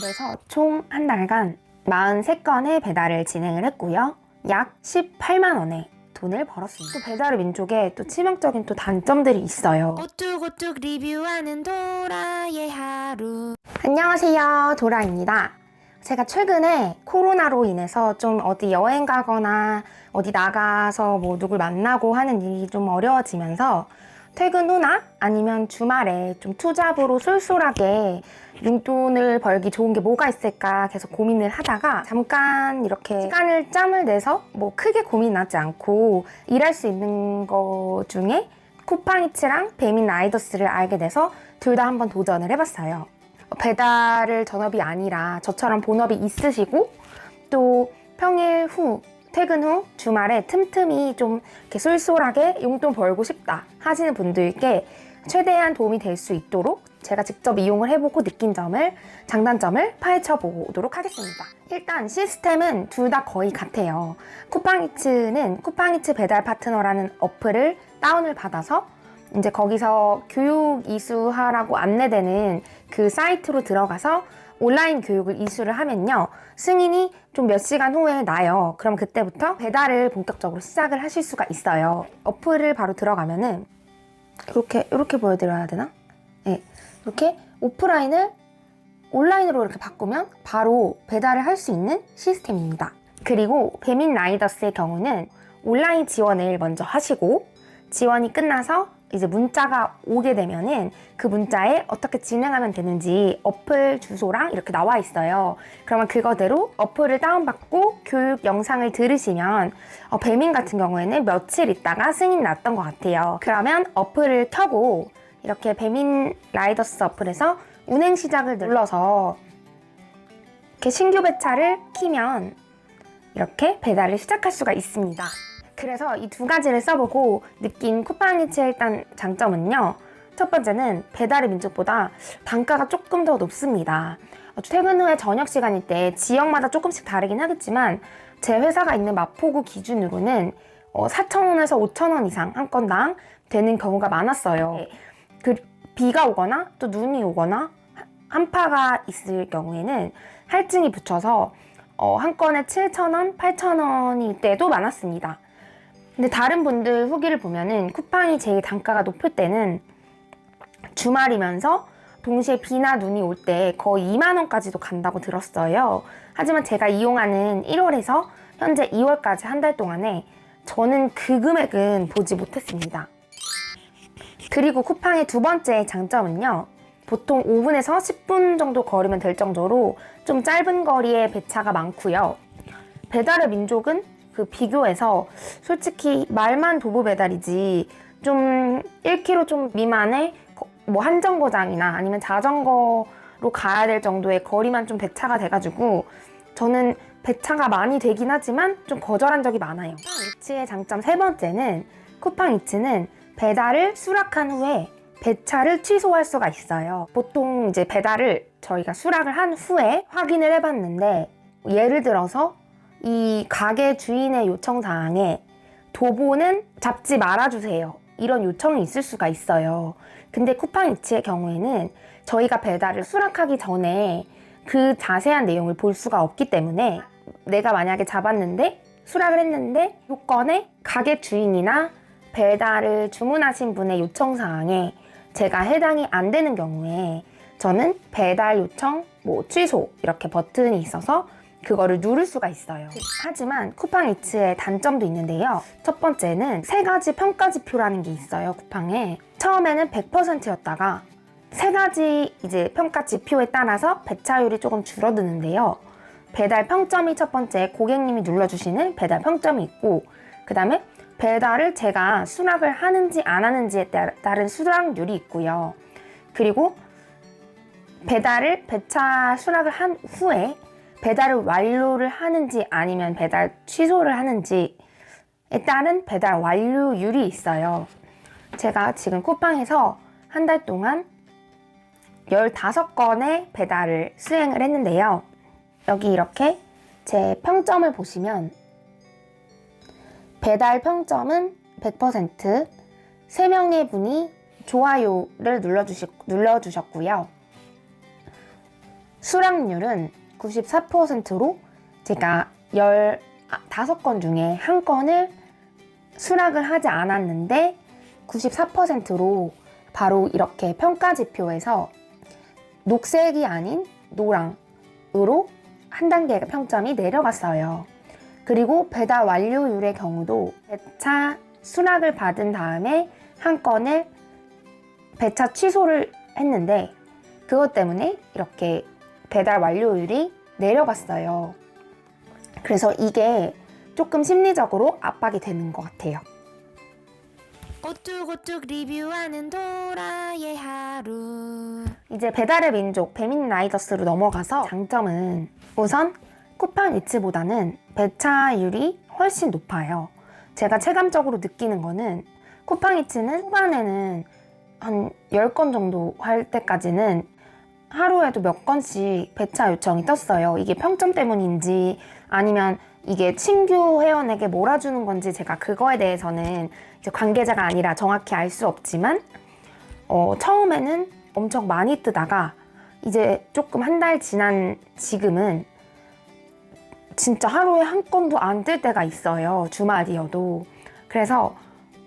그래서 총 한 달간 43건의 배달을 진행을 했고요. 약 18만 원의 돈을 벌었습니다. 또 배달의 민족에 또 치명적인 또 단점들이 있어요. 오뚝오뚝 리뷰하는 도라의 하루. 안녕하세요, 도라입니다. 제가 최근에 코로나로 인해서 좀 어디 여행 가거나 어디 나가서 뭐 누굴 만나고 하는 일이 좀 어려워지면서 퇴근 후나 아니면 주말에 좀 투잡으로 쏠쏠하게 용돈을 벌기 좋은 게 뭐가 있을까 계속 고민을 하다가 잠깐 이렇게 짬을 내서 뭐 크게 고민하지 않고 일할 수 있는 거 중에 쿠팡이츠랑 배민라이더스를 알게 돼서 둘 다 한번 도전을 해봤어요. 배달을 전업이 아니라 저처럼 본업이 있으시고 또 평일 후 퇴근 후 주말에 틈틈이 좀 이렇게 쏠쏠하게 용돈 벌고 싶다 하시는 분들께 최대한 도움이 될 수 있도록 제가 직접 이용을 해보고 느낀 점을, 장단점을 파헤쳐 보도록 하겠습니다. 일단 시스템은 둘 다 거의 같아요. 쿠팡이츠는 쿠팡이츠 배달 파트너라는 어플을 다운을 받아서 이제 거기서 교육 이수하라고 안내되는 그 사이트로 들어가서 온라인 교육을 이수를 하면요, 승인이 좀 몇 시간 후에 나요. 그럼 그때부터 배달을 본격적으로 시작을 하실 수가 있어요. 어플을 바로 들어가면은 이렇게 보여드려야 되나? 네, 이렇게 오프라인을 온라인으로 이렇게 바꾸면 바로 배달을 할 수 있는 시스템입니다. 그리고 배민라이더스의 경우는 온라인 지원을 먼저 하시고 지원이 끝나서 이제 문자가 오게 되면은 그 문자에 어떻게 진행하면 되는지 어플 주소랑 이렇게 나와 있어요. 그러면 그거대로 어플을 다운받고 교육 영상을 들으시면 배민 같은 경우에는 며칠 있다가 승인 났던 것 같아요. 그러면 어플을 켜고 이렇게 배민 라이더스 어플에서 운행 시작을 눌러서 이렇게 신규 배차를 키면 이렇게 배달을 시작할 수가 있습니다. 그래서 이 두 가지를 써보고 느낀 쿠팡이츠의 일단 장점은요, 첫 번째는 배달의 민족보다 단가가 조금 더 높습니다. 퇴근 후에 저녁 시간일 때 지역마다 조금씩 다르긴 하겠지만 제 회사가 있는 마포구 기준으로는 4,000원에서 5,000원 이상 한 건당 되는 경우가 많았어요. 그 비가 오거나 또 눈이 오거나 한파가 있을 경우에는 할증이 붙여서 한 건에 7,000원, 8,000원일 때도 많았습니다. 근데 다른 분들 후기를 보면은 쿠팡이 제일 단가가 높을 때는 주말이면서 동시에 비나 눈이 올 때 거의 2만 원까지도 간다고 들었어요. 하지만 제가 이용하는 1월에서 현재 2월까지 한 달 동안에 저는 그 금액은 보지 못했습니다. 그리고 쿠팡의 두 번째 장점은요, 보통 5분에서 10분 정도 걸으면 될 정도로 좀 짧은 거리에 배차가 많고요. 배달의 민족은 그 비교해서 솔직히 말만 도보 배달이지 좀 1km 좀 미만의 뭐 한정거장이나 아니면 자전거로 가야 될 정도의 거리만 좀 배차가 돼가지고 저는 배차가 많이 되긴 하지만 좀 거절한 적이 많아요. 쿠팡이츠의 장점 세 번째는 쿠팡이츠는 배달을 수락한 후에 배차를 취소할 수가 있어요. 보통 이제 배달을 저희가 수락을 한 후에 확인을 해봤는데 예를 들어서 이 가게 주인의 요청사항에 도보는 잡지 말아주세요, 이런 요청이 있을 수가 있어요. 근데 쿠팡이츠의 경우에는 저희가 배달을 수락하기 전에 그 자세한 내용을 볼 수가 없기 때문에 내가 만약에 잡았는데 수락을 했는데 요건에 가게 주인이나 배달을 주문하신 분의 요청사항에 제가 해당이 안 되는 경우에 저는 배달 요청 취소 이렇게 버튼이 있어서 그거를 누를 수가 있어요. 하지만 쿠팡이츠의 단점도 있는데요. 첫 번째는 3가지 평가지표라는 게 있어요, 쿠팡에. 처음에는 100%였다가 3가지 이제 평가지표에 따라서 배차율이 조금 줄어드는데요. 배달 평점이 첫 번째 고객님이 눌러주시는 배달 평점이 있고, 그 다음에 배달을 제가 수락을 하는지 안 하는지에 따른 수락률이 있고요. 그리고 배차 수락을 한 후에 배달을 완료를 하는지 아니면 배달 취소를 하는지에 따른 배달 완료율이 있어요. 제가 지금 쿠팡에서 한 달 동안 15건의 배달을 수행을 했는데요. 여기 이렇게 제 평점을 보시면 배달 평점은 100%, 3명의 분이 좋아요를 눌러주셨고요. 수락률은 94%로 제가 15건 중에 한 건을 수락을 하지 않았는데 94%로 바로 이렇게 평가지표에서 녹색이 아닌 노랑으로 한 단계 평점이 내려갔어요. 그리고 배달 완료율의 경우도 배차 수락을 받은 다음에 한 건을 배차 취소를 했는데 그것 때문에 이렇게 배달 완료율이 내려갔어요. 그래서 이게 조금 심리적으로 압박이 되는 것 같아요. 오뚝오뚝 리뷰하는 도라의 하루. 이제 배달의 민족 배민 라이더스로 넘어가서 장점은 우선 쿠팡이츠보다는 배차율이 훨씬 높아요. 제가 체감적으로 느끼는 거는 쿠팡이츠는 후반에는 한 10건 정도 할 때까지는 하루에도 몇 건씩 배차 요청이 떴어요. 이게 평점 때문인지 아니면 이게 신규 회원에게 몰아주는 건지 제가 그거에 대해서는 이제 관계자가 아니라 정확히 알 수 없지만 처음에는 엄청 많이 뜨다가 이제 조금 한 달 지난 지금은 진짜 하루에 한 건도 안 뜰 때가 있어요. 주말이어도. 그래서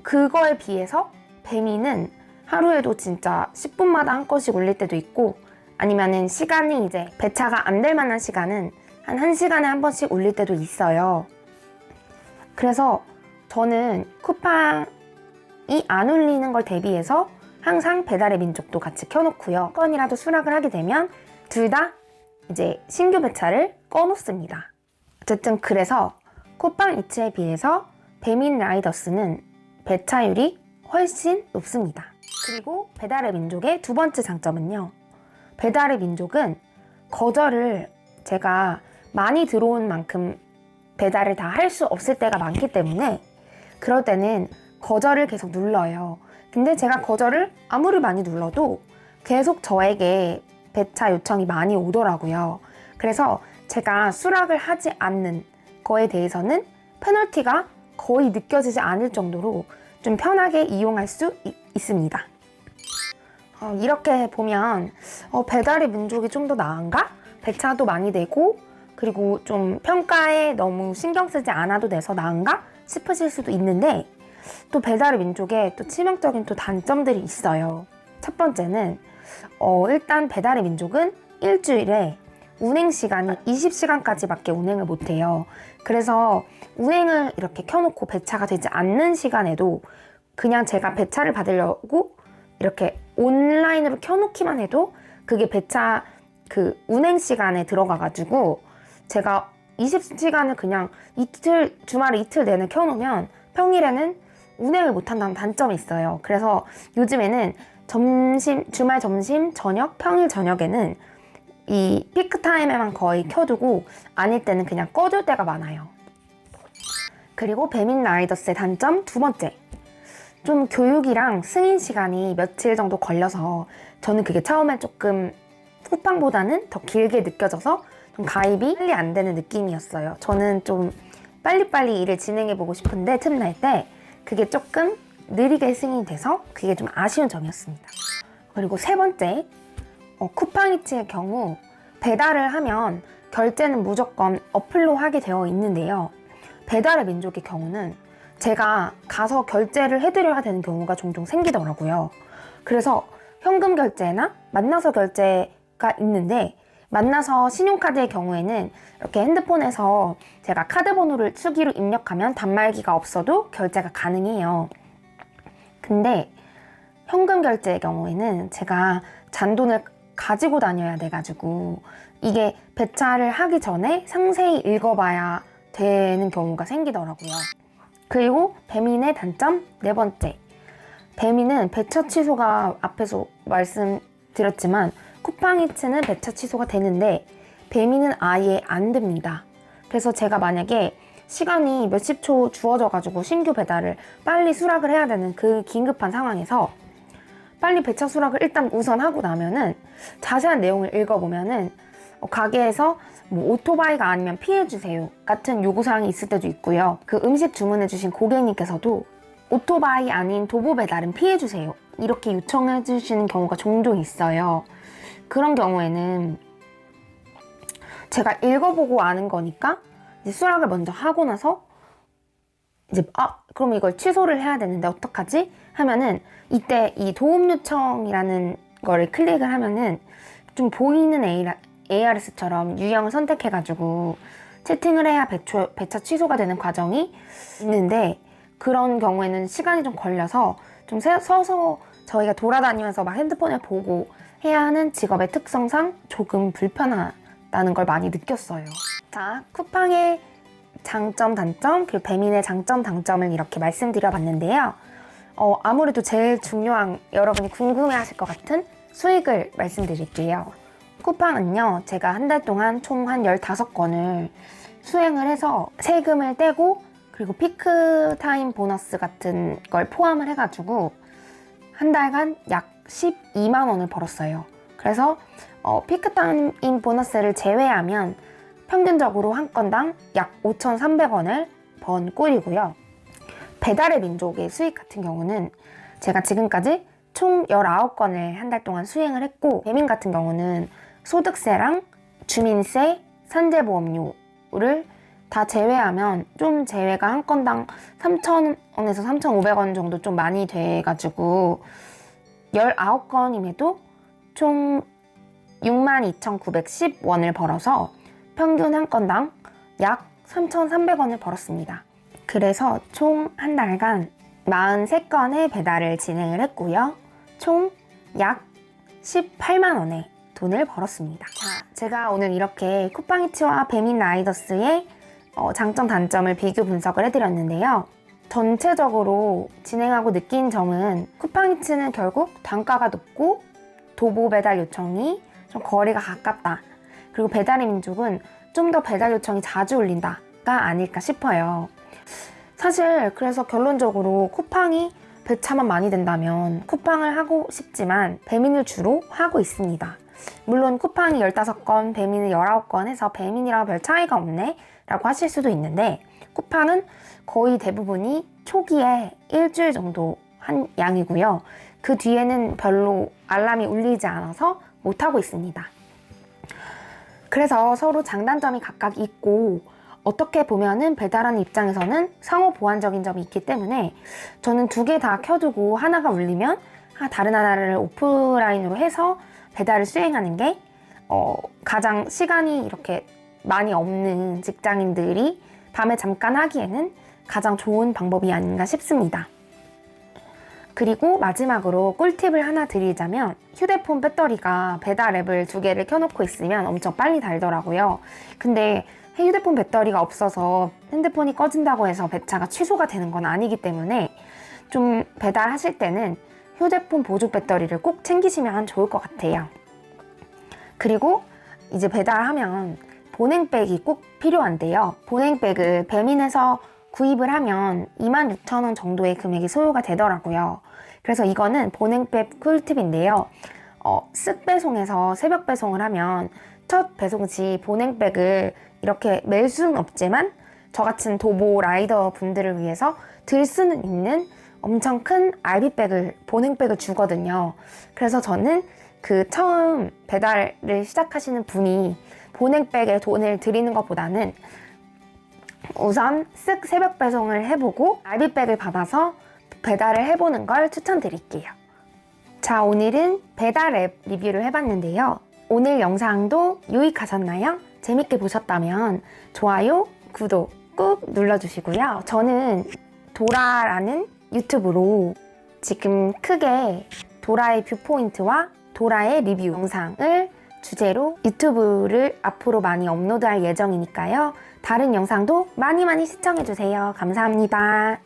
그거에 비해서 배민은 하루에도 진짜 10분마다 한 건씩 올릴 때도 있고 아니면은 시간이 이제 배차가 안 될 만한 시간은 한 1시간에 한 번씩 올릴 때도 있어요. 그래서 저는 쿠팡이 안 올리는 걸 대비해서 항상 배달의 민족도 같이 켜놓고요. 한 건이라도 수락을 하게 되면 둘 다 이제 신규 배차를 꺼놓습니다. 어쨌든 그래서 쿠팡이츠에 비해서 배민 라이더스는 배차율이 훨씬 높습니다. 그리고 배달의 민족의 두 번째 장점은요. 배달의 민족은 거절을 제가 많이 들어온 만큼 배달을 다 할 수 없을 때가 많기 때문에 그럴 때는 거절을 계속 눌러요. 근데 제가 거절을 아무리 많이 눌러도 계속 저에게 배차 요청이 많이 오더라고요. 그래서 제가 수락을 하지 않는 거에 대해서는 페널티가 거의 느껴지지 않을 정도로 좀 편하게 이용할 수 있습니다. 이렇게 보면 배달의 민족이 좀 더 나은가? 배차도 많이 되고 그리고 좀 평가에 너무 신경 쓰지 않아도 돼서 나은가 싶으실 수도 있는데 또 배달의 민족에 또 치명적인 또 단점들이 있어요. 첫 번째는 일단 배달의 민족은 일주일에 운행 시간이 20시간까지밖에 운행을 못해요. 그래서 운행을 이렇게 켜놓고 배차가 되지 않는 시간에도 그냥 제가 배차를 받으려고 이렇게 온라인으로 켜놓기만 해도 그게 배차 그 운행 시간에 들어가가지고 제가 20시간을 그냥 이틀, 주말에 이틀 내내 켜놓으면 평일에는 운행을 못한다는 단점이 있어요. 그래서 요즘에는 주말 점심, 저녁, 평일 저녁에는 이 피크타임에만 거의 켜두고 아닐 때는 그냥 꺼둘 때가 많아요. 그리고 배민 라이더스의 단점 두 번째. 좀 교육이랑 승인 시간이 며칠 정도 걸려서 저는 그게 처음에 조금 쿠팡보다는 더 길게 느껴져서 좀 가입이 빨리 안 되는 느낌이었어요. 저는 좀 빨리빨리 일을 진행해보고 싶은데 틈날 때 그게 조금 느리게 승인이 돼서 그게 좀 아쉬운 점이었습니다. 그리고 세 번째, 쿠팡이츠의 경우 배달을 하면 결제는 무조건 어플로 하게 되어 있는데요. 배달의 민족의 경우는 제가 가서 결제를 해드려야 되는 경우가 종종 생기더라고요. 그래서 현금 결제나 만나서 결제가 있는데 만나서 신용카드의 경우에는 이렇게 핸드폰에서 제가 카드 번호를 수기로 입력하면 단말기가 없어도 결제가 가능해요. 근데 현금 결제의 경우에는 제가 잔돈을 가지고 다녀야 돼가지고 이게 배차를 하기 전에 상세히 읽어봐야 되는 경우가 생기더라고요. 그리고 배민의 단점 네 번째. 배민은 배차 취소가 앞에서 말씀드렸지만 쿠팡이츠는 배차 취소가 되는데 배민은 아예 안 됩니다. 그래서 제가 만약에 시간이 몇십 초 주어져가지고 신규 배달을 빨리 수락을 해야 되는 그 긴급한 상황에서 빨리 배차 수락을 일단 우선 하고 나면은 자세한 내용을 읽어보면은 가게에서 뭐 오토바이가 아니면 피해주세요 같은 요구사항이 있을 때도 있고요. 그 음식 주문해주신 고객님께서도 오토바이 아닌 도보 배달은 피해주세요 이렇게 요청해주시는 경우가 종종 있어요. 그런 경우에는 제가 읽어보고 아는 거니까 이제 수락을 먼저 하고 나서 이제 그럼 이걸 취소를 해야 되는데 어떡하지? 하면은 이때 이 도움 요청이라는 거를 클릭을 하면은 좀 보이는 ARS처럼 유형을 선택해가지고 채팅을 해야 배차 취소가 되는 과정이 있는데, 그런 경우에는 시간이 좀 걸려서 좀 서서 저희가 돌아다니면서 막 핸드폰을 보고 해야 하는 직업의 특성상 조금 불편하다는 걸 많이 느꼈어요. 자, 쿠팡의 장점, 단점, 그리고 배민의 장점, 단점을 이렇게 말씀드려 봤는데요. 아무래도 제일 중요한, 여러분이 궁금해 하실 것 같은 수익을 말씀드릴게요. 쿠팡은요, 제가 한 달 동안 총 한 15건을 수행을 해서 세금을 떼고 그리고 피크타임 보너스 같은 걸 포함을 해가지고 한 달간 약 12만 원을 벌었어요. 그래서 피크타임 보너스를 제외하면 평균적으로 한 건당 약 5,300원을 번 꼴이고요. 배달의 민족의 수익 같은 경우는 제가 지금까지 총 19건을 한 달 동안 수행을 했고, 배민 같은 경우는 소득세랑 주민세, 산재보험료를 다 제외하면 좀 제외가 한 건당 3,000원에서 3,500원 정도 좀 많이 돼가지고 19건임에도 총 62,910원을 벌어서 평균 한 건당 약 3,300원을 벌었습니다. 그래서 총 한 달간 43건의 배달을 진행을 했고요. 총 약 18만 원의 돈을 벌었습니다. 자, 제가 오늘 이렇게 쿠팡이츠와 배민 라이더스의 장점, 단점을 비교 분석을 해드렸는데요. 전체적으로 진행하고 느낀 점은 쿠팡이츠는 결국 단가가 높고 도보 배달 요청이 좀 거리가 가깝다. 그리고 배달의 민족은 좀 더 배달 요청이 자주 울린다가 아닐까 싶어요. 사실 그래서 결론적으로 쿠팡이 배차만 많이 된다면 쿠팡을 하고 싶지만 배민을 주로 하고 있습니다. 물론 쿠팡이 15건, 배민이 19건 해서 배민이랑 별 차이가 없네 라고 하실 수도 있는데, 쿠팡은 거의 대부분이 초기에 일주일 정도 한 양이고요. 그 뒤에는 별로 알람이 울리지 않아서 못하고 있습니다. 그래서 서로 장단점이 각각 있고, 어떻게 보면은 배달하는 입장에서는 상호 보완적인 점이 있기 때문에 저는 두 개 다 켜두고 하나가 울리면 다른 하나를 오프라인으로 해서 배달을 수행하는 게 가장 시간이 이렇게 많이 없는 직장인들이 밤에 잠깐 하기에는 가장 좋은 방법이 아닌가 싶습니다. 그리고 마지막으로 꿀팁을 하나 드리자면, 휴대폰 배터리가 배달 앱을 2개를 켜놓고 있으면 엄청 빨리 닳더라고요. 근데 휴대폰 배터리가 없어서 핸드폰이 꺼진다고 해서 배차가 취소가 되는 건 아니기 때문에 좀 배달하실 때는 휴대폰 보조 배터리를 꼭 챙기시면 좋을 것 같아요. 그리고 이제 배달하면 보냉백이 꼭 필요한데요. 보냉백을 배민에서 구입을 하면 26,000원 정도의 금액이 소요가 되더라고요. 그래서 이거는 보냉백 꿀팁인데요. 쓱 배송해서 새벽 배송을 하면 첫 배송 시 보냉백을 이렇게 멜 수는 없지만 저같은 도보 라이더 분들을 위해서 들 수는 있는 엄청 큰 알비백을, 보냉백을 주거든요. 그래서 저는 그 처음 배달을 시작하시는 분이 보냉백에 돈을 드리는 것보다는 우선 쓱 새벽 배송을 해보고 알비백을 받아서 배달을 해보는 걸 추천드릴게요. 자, 오늘은 배달 앱 리뷰를 해봤는데요. 오늘 영상도 유익하셨나요? 재밌게 보셨다면 좋아요, 구독 꾹 눌러주시고요. 저는 도라라는 유튜브로 지금 크게 도라의 뷰포인트와 도라의 리뷰 영상을 주제로 유튜브를 앞으로 많이 업로드할 예정이니까요. 다른 영상도 많이 시청해주세요. 감사합니다.